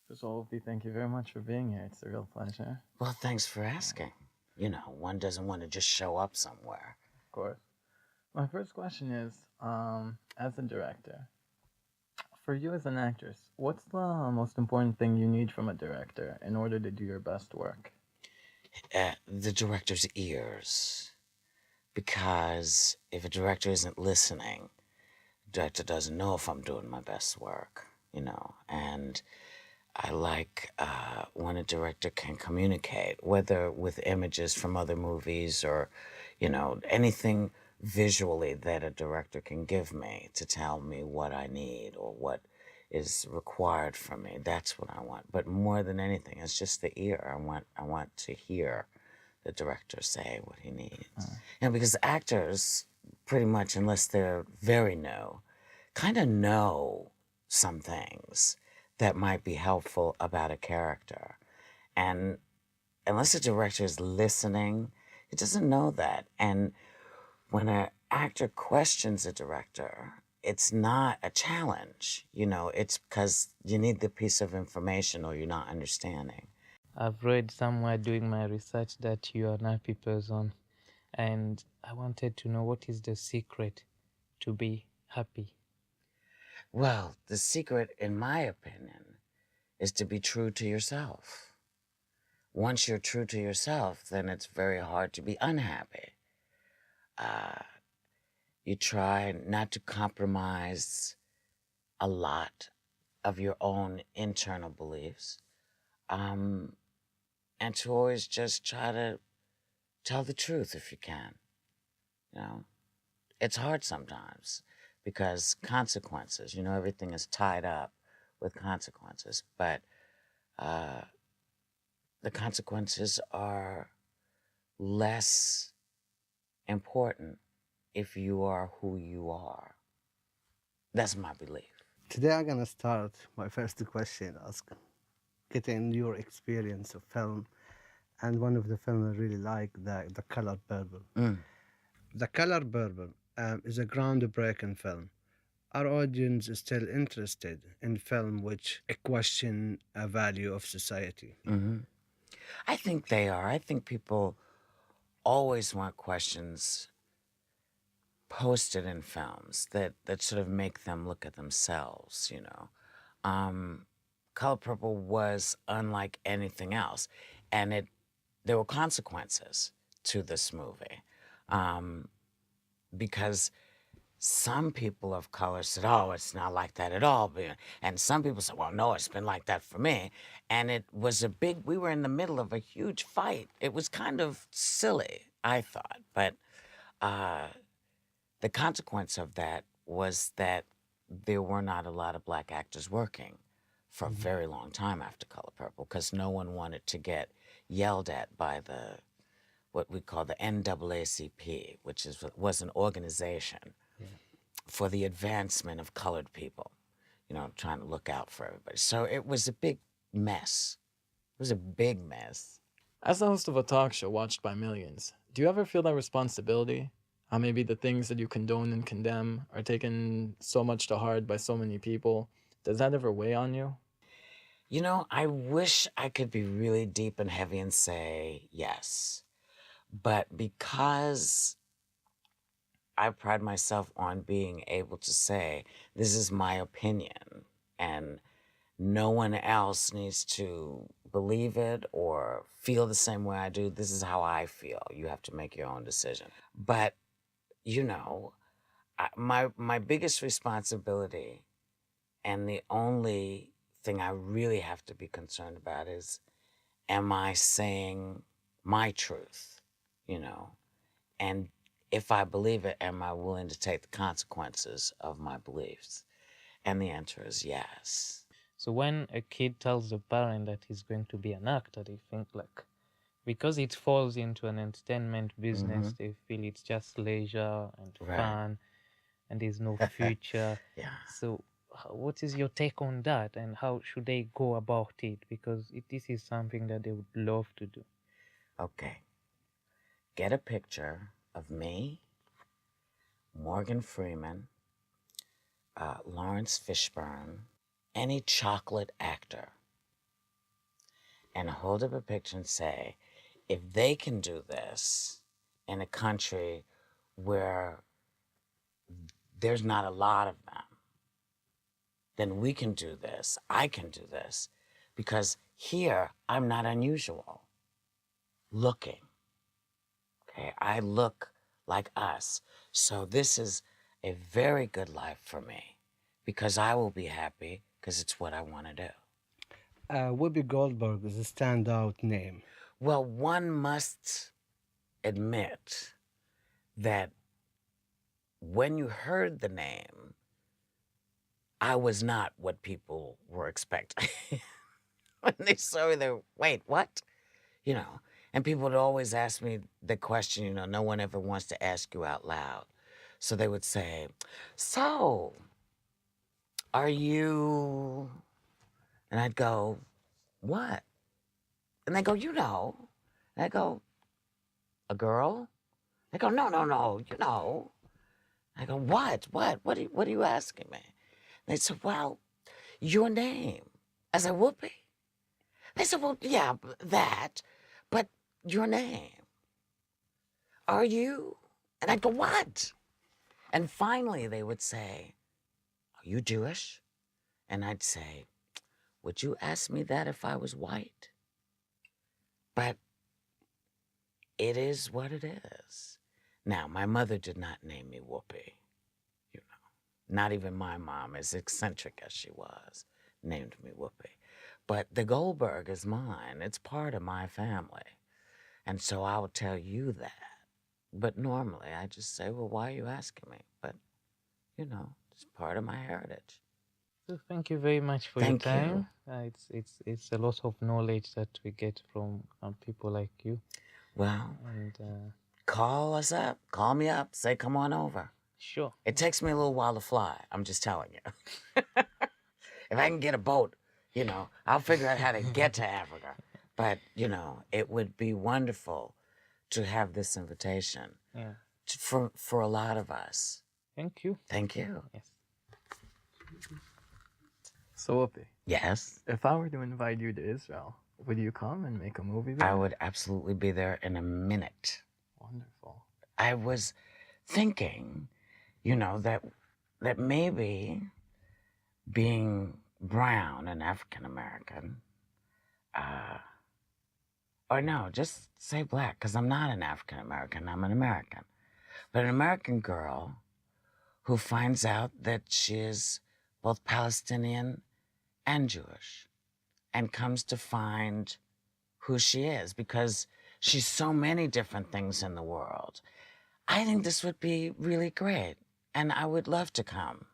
First of all, Whoopi, thank you very much for being here. It's a real pleasure. Well, thanks for asking. You know, one doesn't want to just show up somewhere. Of course. My first question is, as a director, for you as an actress, what's the most important thing you need from a director in order to do your best work? The director's ears. Because if a director isn't listening, the director doesn't know if I'm doing my best work, you know. And I like when a director can communicate, whether with images from other movies or, you know, anything visually that a director can give me to tell me what I need or what is required from me. That's what I want. But more than anything, it's just the ear. I want to hear the director say what he needs. And because actors, pretty much, unless they're very new, kind of know some things that might be helpful about a character. And unless the director is listening, he doesn't know that. And when an actor questions a director, it's not a challenge, you know, it's because you need the piece of information or you're not understanding. I've read somewhere doing my research that you are an happy person, and I wanted to know what is the secret to be happy. Well, the secret, in my opinion, is to be true to yourself. Once you're true to yourself, then it's very hard to be unhappy. Uh, you try not to compromise a lot of your own internal beliefs, and to always just try to tell the truth if you can. You know, it's hard sometimes because consequences, you know, everything is tied up with consequences, but uh, the consequences are less important if you are who you are. That's my belief. Today I'm gonna start my first question, ask getting your experience of film, and one of the film I really like, the Color Purple. Mm. The Color Purple is a groundbreaking film. Our audience is still interested in film which question a value of society. Hmm. I think they are. I think people always want questions posted in films that sort of make them look at themselves, you know. Color Purple was unlike anything else, and there were consequences to this movie, because some people of color said, "Oh, it's not like that at all," and some people said, "Well, no, it's been like that for me," and it was a big. We were in the middle of a huge fight. It was kind of silly, I thought, but uh, the consequence of that was that there were not a lot of black actors working for a very long time after Color Purple because no one wanted to get yelled at by the what we call the NAACP, which was an organization for the advancement of colored people, you know, trying to look out for everybody. So it was a big mess. It was a big mess. As the host of a talk show watched by millions, do you ever feel that responsibility? How maybe the things that you condone and condemn are taken so much to heart by so many people? Does that ever weigh on you? You know, I wish I could be really deep and heavy and say yes. But because I pride myself on being able to say, this is my opinion, and no one else needs to believe it or feel the same way I do. This is how I feel. You have to make your own decision. But, you know, my biggest responsibility and the only thing I really have to be concerned about is, am I saying my truth, you know? And if I believe it, am I willing to take the consequences of my beliefs? And the answer is yes. So when a kid tells the parent that he's going to be an actor, they think like, because it falls into an entertainment business, Mm-hmm. they feel it's just leisure and Right. fun, and there's no future. Yeah. So what is your take on that, and how should they go about it? Because this is something that they would love to do. Okay. Get a picture of me, Morgan Freeman, Lawrence Fishburne, any chocolate actor, and hold up a picture and say, if they can do this in a country where there's not a lot of them, then we can do this. I can do this. Because here, I'm not unusual looking. Okay, I look like us. So this is a very good life for me because I will be happy because it's what I want to do. Whoopi Goldberg is a standout name. Well, one must admit that when you heard the name, I was not what people were expecting. When they saw me, they're, wait, what? You know, and people would always ask me the question, you know, no one ever wants to ask you out loud. So they would say, so, are you, and I'd go, what? And they go, you know. And I go, a girl? They go, no, no, no, you know. I go, what? What? What are you asking me? They said, well, your name. I said, Whoopi. They said, well, yeah, that, but your name. Are you? And I'd go, what? And finally they would say, are you Jewish? And I'd say, would you ask me that if I was white? But it is what it is. Now, my mother did not name me Whoopi. You know, not even my mom, as eccentric as she was, named me Whoopi. But the Goldberg is mine. It's part of my family. And so I will tell you that. But normally I just say, well, why are you asking me? But, you know, it's part of my heritage. So thank you very much for Thank your you. time. It's a lot of knowledge that we get from people like you. Well, And call us up. Call me up. Say, come on over. sure. It takes me a little while to fly. I'm just telling you. If I can get a boat, you know, I'll figure out how to get to Africa. But, you know, it would be wonderful to have this invitation Yeah. for a lot of us. Thank you. Thank you. Yes. So, Whoopi, Yes, if I were to invite you to Israel, would you come and make a movie there? I would absolutely be there in a minute. Wonderful. I was thinking, you know, that maybe being brown and African American, or no, just say black, because I'm not an African American, I'm an American. But an American girl who finds out that she is both Palestinian and Jewish and comes to find who she is because she's so many different things in the world. I think this would be really great, and I would love to come.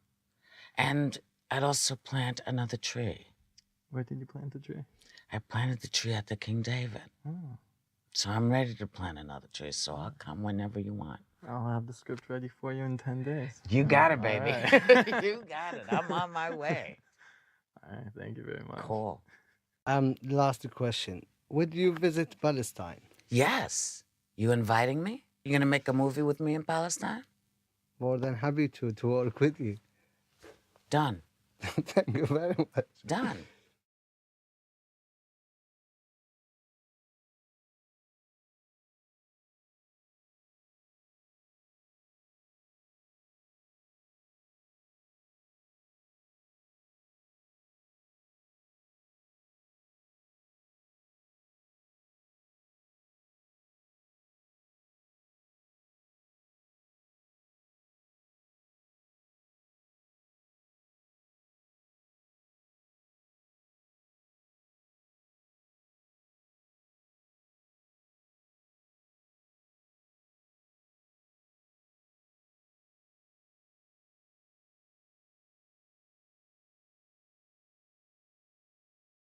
And I'd also plant another tree. Where did you plant the tree? I planted the tree at the King David. Oh, So I'm ready to plant another tree, so I'll come whenever you want. I'll have the script ready for you in 10 days. You got it, All baby. right. You got it. I'm on my way. All right, thank you very much. Cool. Last question. Would you visit Palestine? Yes. You inviting me? You gonna make a movie with me in Palestine? More than happy to work with you. Done. Thank you very much. Done.